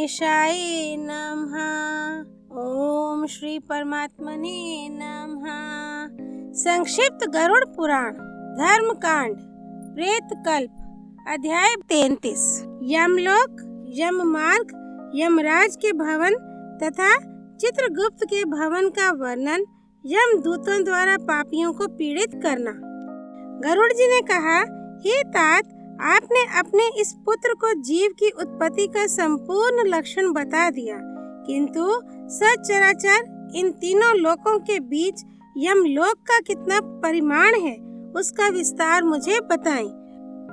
गणेशाय नमः। ओम श्री परमात्मने नमः। संक्षिप्त गरुड़ पुराण धर्म कांड प्रेत कल्प अध्याय 33। यमलोक, यम मार्ग, यमराज के भवन तथा चित्रगुप्त के भवन का वर्णन। यम दूतों द्वारा पापियों को पीड़ित करना। गरुड़ जी ने कहा, हे तात, आपने अपने इस पुत्र को जीव की उत्पत्ति का संपूर्ण लक्षण बता दिया, किंतु सचराचर इन तीनों लोकों के बीच यमलोक का कितना परिमाण है, उसका विस्तार मुझे बताएं।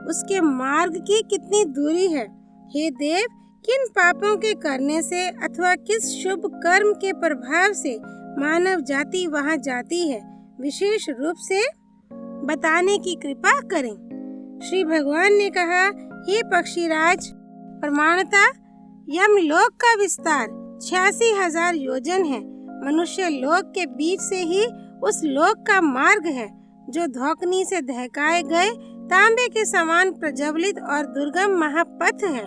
उसके मार्ग की कितनी दूरी है। हे देव, किन पापों के करने से अथवा किस शुभ कर्म के प्रभाव से मानव जाति वहां जाती है, विशेष रूप से बताने की कृपा करें। श्री भगवान ने कहा, हे पक्षीराज, प्रमाणतः यमलोक का विस्तार 86,000 योजन है। मनुष्य लोक के बीच से ही उस लोक का मार्ग है, जो धौकनी से दहकाए गए तांबे के समान प्रज्वलित और दुर्गम महापथ है।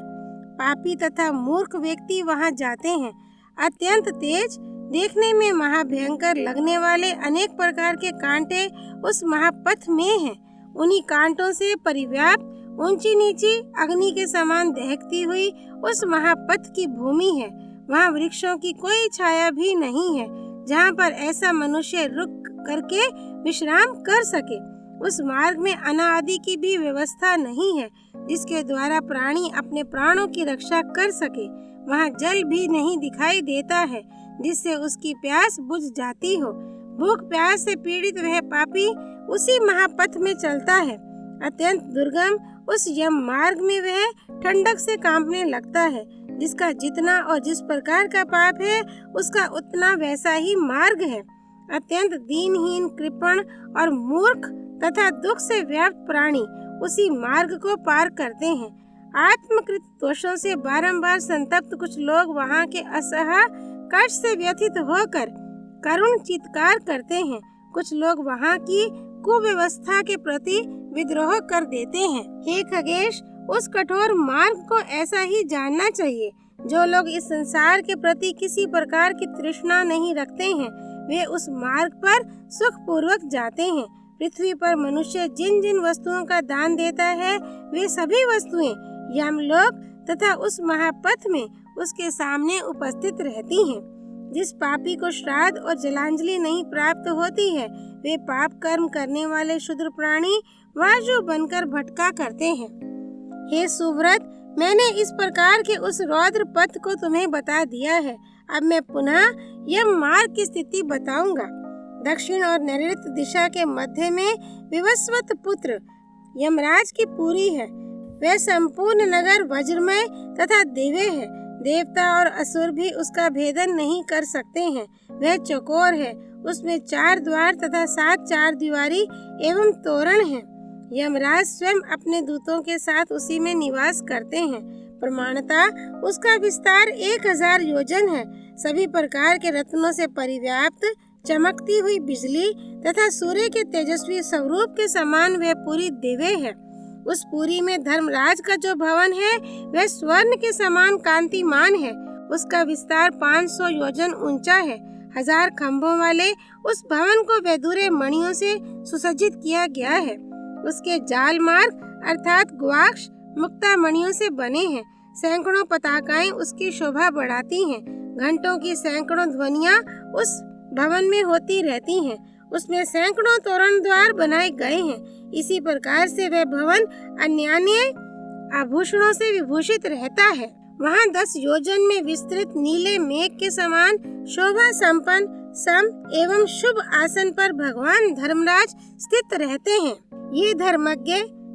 पापी तथा मूर्ख व्यक्ति वहां जाते हैं। अत्यंत तेज, देखने में महाभयंकर लगने वाले अनेक प्रकार के कांटे उस महापथ में हैं। उन्हीं कांटों से परिव्याप्त ऊंची नीची अग्नि के समान दहकती हुई उस महापथ की भूमि है। वहाँ वृक्षों की कोई छाया भी नहीं है, जहाँ पर ऐसा मनुष्य रुक करके विश्राम कर सके। उस मार्ग में अन्न आदि की भी व्यवस्था नहीं है, जिसके द्वारा प्राणी अपने प्राणों की रक्षा कर सके। वहाँ जल भी नहीं दिखाई देता है, जिससे उसकी प्यास बुझ जाती हो। भूख प्यास से पीड़ित वह पापी उसी महापथ में चलता है। अत्यंत दुर्गम उस यम मार्ग में वह ठंडक से कांपने लगता है। जिसका जितना और जिस प्रकार का पाप है, उसका उतना वैसा ही मार्ग है। अत्यंत दीनहीन, कृपण और मूर्ख तथा दुख से व्याप्त प्राणी उसी मार्ग को पार करते हैं। आत्मकृत दोषों से बारंबार संतप्त कुछ लोग वहाँ के असह्य कष्ट से व्यथित होकर करुण चित्कार करते हैं। कुछ लोग वहाँ की कुव्यवस्था के प्रति विद्रोह कर देते हैं। हे खगेश, उस कठोर मार्ग को ऐसा ही जानना चाहिए। जो लोग इस संसार के प्रति किसी प्रकार की तृष्णा नहीं रखते हैं, वे उस मार्ग पर सुख पूर्वक जाते हैं। पृथ्वी पर मनुष्य जिन जिन वस्तुओं का दान देता है, वे सभी वस्तुएं यमलोक तथा उस महापथ में उसके सामने उपस्थित रहती हैं। जिस पापी को श्राद्ध और जलांजलि नहीं प्राप्त होती है, वे पाप कर्म करने वाले शूद्र प्राणी वाजु बनकर भटका करते हैं। हे सुव्रत, मैंने इस प्रकार के उस रौद्र पथ को तुम्हें बता दिया है। अब मैं पुनः यम मार्ग की स्थिति बताऊंगा। दक्षिण और नैऋत्य दिशा के मध्य में विवस्वत पुत्र यमराज की पुरी है। वह संपूर्ण नगर वज्रमय तथा दिव्य है। देवता और असुर भी उसका भेदन नहीं कर सकते हैं। वह चौकोर है, उसमें 4 द्वार तथा 7 चारदीवारी एवं तोरण हैं। यमराज स्वयं अपने दूतों के साथ उसी में निवास करते हैं। प्रमाणतः उसका विस्तार 1,000 योजन है। सभी प्रकार के रत्नों से परिव्याप्त चमकती हुई बिजली तथा सूर्य के तेजस्वी स्वरूप के समान वह पूरी दिव्य है। उस पुरी में धर्मराज का जो भवन है, वह स्वर्ण के समान कांतिमान है। उसका विस्तार 500 योजन ऊंचा है। 1000 खंभों वाले उस भवन को वैदूर्य मणियों से सुसज्जित किया गया है। उसके जाल मार्ग अर्थात गवाक्ष मुक्ता मणियों से बने हैं। सैकड़ों पताकाएं उसकी शोभा बढ़ाती हैं। घंटों की सैकड़ों ध्वनियां उस भवन में होती रहती हैं। उसमें सैकड़ों तोरण द्वार बनाए गए हैं। इसी प्रकार से वह भवन अन्यान्य आभूषणों से विभूषित रहता है। वहाँ 10 योजन में विस्तृत नीले मेघ के समान शोभा संपन्न सम एवं शुभ आसन पर भगवान धर्मराज स्थित रहते हैं। ये धर्मज्ञ,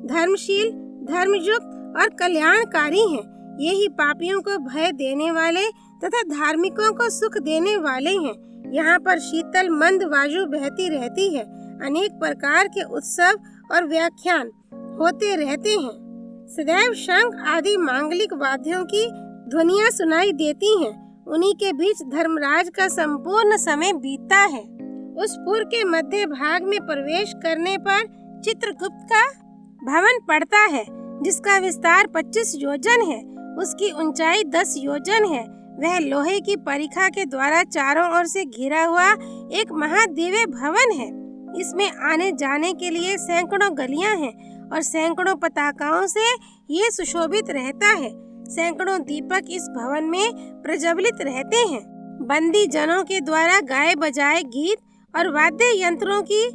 धर्मशील, धर्मयुक्त और कल्याणकारी हैं। ये ही पापियों को भय देने वाले तथा धार्मिकों को सुख देने वाले हैं। यहाँ पर शीतल मंद वायु बहती रहती है। अनेक प्रकार के उत्सव और व्याख्यान होते रहते हैं। सदैव शंख आदि मांगलिक वाद्यों की ध्वनियाँ सुनाई देती हैं। उन्हीं के बीच धर्मराज का संपूर्ण समय बीतता है। उस पुर के मध्य भाग में प्रवेश करने पर चित्रगुप्त का भवन पड़ता है, जिसका विस्तार 25 योजन है। उसकी ऊंचाई 10 योजन है। वह लोहे की परिखा के द्वारा चारों ओर से घिरा हुआ एक महादिव्य भवन है। इसमें आने जाने के लिए सैकड़ों गलियां हैं और सैकड़ों पताकाओं से ये सुशोभित रहता है। सैकड़ों दीपक इस भवन में प्रज्वलित रहते हैं। बंदी जनों के द्वारा गाए बजाए गीत और वाद्य यंत्रों की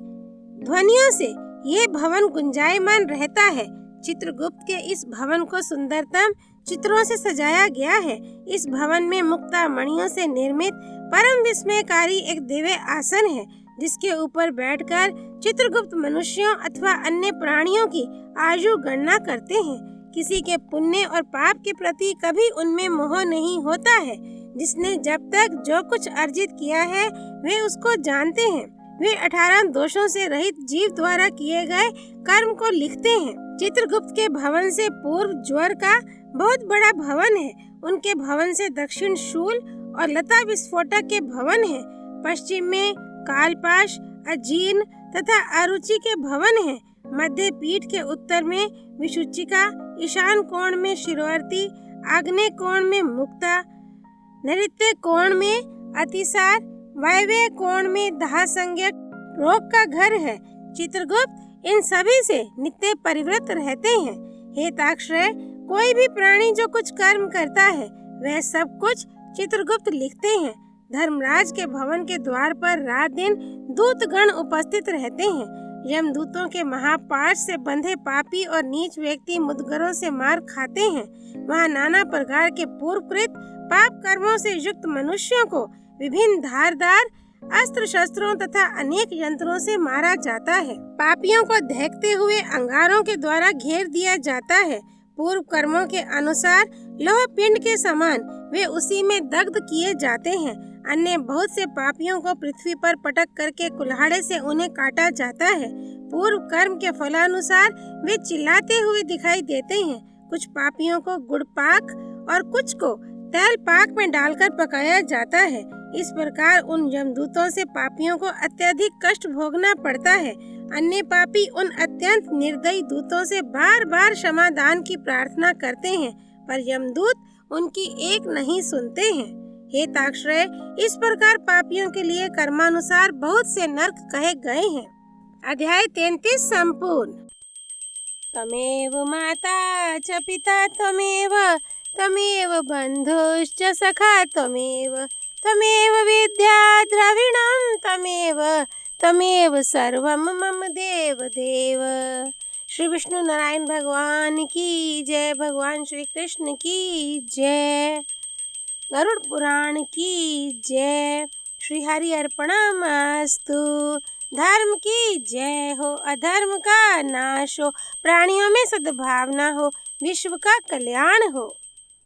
ध्वनियों से ये भवन गुंजायमान रहता है। चित्रगुप्त के इस भवन को सुंदरतम चित्रों से सजाया गया है। इस भवन में मुक्ता मणियों से निर्मित परम विस्मयकारी एक दिव्य आसन है, जिसके ऊपर बैठकर चित्रगुप्त मनुष्यों अथवा अन्य प्राणियों की आयु गणना करते हैं। किसी के पुण्य और पाप के प्रति कभी उनमें मोह नहीं होता है। जिसने जब तक जो कुछ अर्जित किया है वे उसको जानते हैं। वे 18 दोषों से रहित जीव द्वारा किए गए कर्म को लिखते हैं। चित्रगुप्त के भवन से पूर्व ज्वर का बहुत बड़ा भवन है। उनके भवन से दक्षिण शूल और लता विस्फोटक के भवन है। पश्चिम में कालपाश, अजीर्ण तथा अरुचि के भवन है। मध्य पीठ के उत्तर में विशुचिका, ईशान कोण में शिरोवर्ती, आग्नेय कोण में मुक्ता, नैऋत्य कोण में अतिसार, वायव्य कोण में दाहसंज्ञक रोग का घर है। चित्रगुप्त इन सभी से नित्य परिवृत रहते हैं। हे ताक्षय, कोई भी प्राणी जो कुछ कर्म करता है वह सब कुछ चित्रगुप्त लिखते हैं। धर्मराज के भवन के द्वार पर रात दिन दूतगण उपस्थित रहते हैं। यमदूतों के महापाश से बंधे पापी और नीच व्यक्ति मुद्गरों से मार खाते हैं। वहाँ नाना प्रकार के पूर्वकृत पाप कर्मों से युक्त मनुष्यों को विभिन्न धारदार अस्त्र शस्त्रों तथा अनेक यंत्रों से मारा जाता है। पापियों को देखते हुए अंगारों के द्वारा घेर दिया जाता है। पूर्व कर्मों के अनुसार लोह पिंड के समान वे उसी में दग्ध किए जाते हैं। अन्य बहुत से पापियों को पृथ्वी पर पटक करके कुल्हाड़े से उन्हें काटा जाता है। पूर्व कर्म के फलानुसार वे चिल्लाते हुए दिखाई देते हैं। कुछ पापियों को गुड़ पाक और कुछ को तेल पाक में डालकर पकाया जाता है। इस प्रकार उन यमदूतों से पापियों को अत्यधिक कष्ट भोगना पड़ता है। अन्य पापी उन अत्यंत निर्दयी दूतों से बार बार क्षमादान की प्रार्थना करते हैं, पर यमदूत उनकी एक नहीं सुनते हैं। हे ताक्षय, इस प्रकार पापियों के लिए कर्मानुसार बहुत से नरक कहे गए हैं। अध्याय 33 संपूर्ण। तमेव माता च पिता त्वमेव, तमेव बन्धुश्च सखा त्वमेव, तमेव विद्या द्रविणं त्वमेव, तमेव सर्वं मम देव देव। श्री विष्णु नारायण भगवान की जय। भगवान श्री कृष्ण की जय। गरुड़ पुराण की जय। श्री हरि अर्पणमस्तु। धर्म की जय हो, अधर्म का नाश हो, प्राणियों में सद्भावना हो, विश्व का कल्याण हो।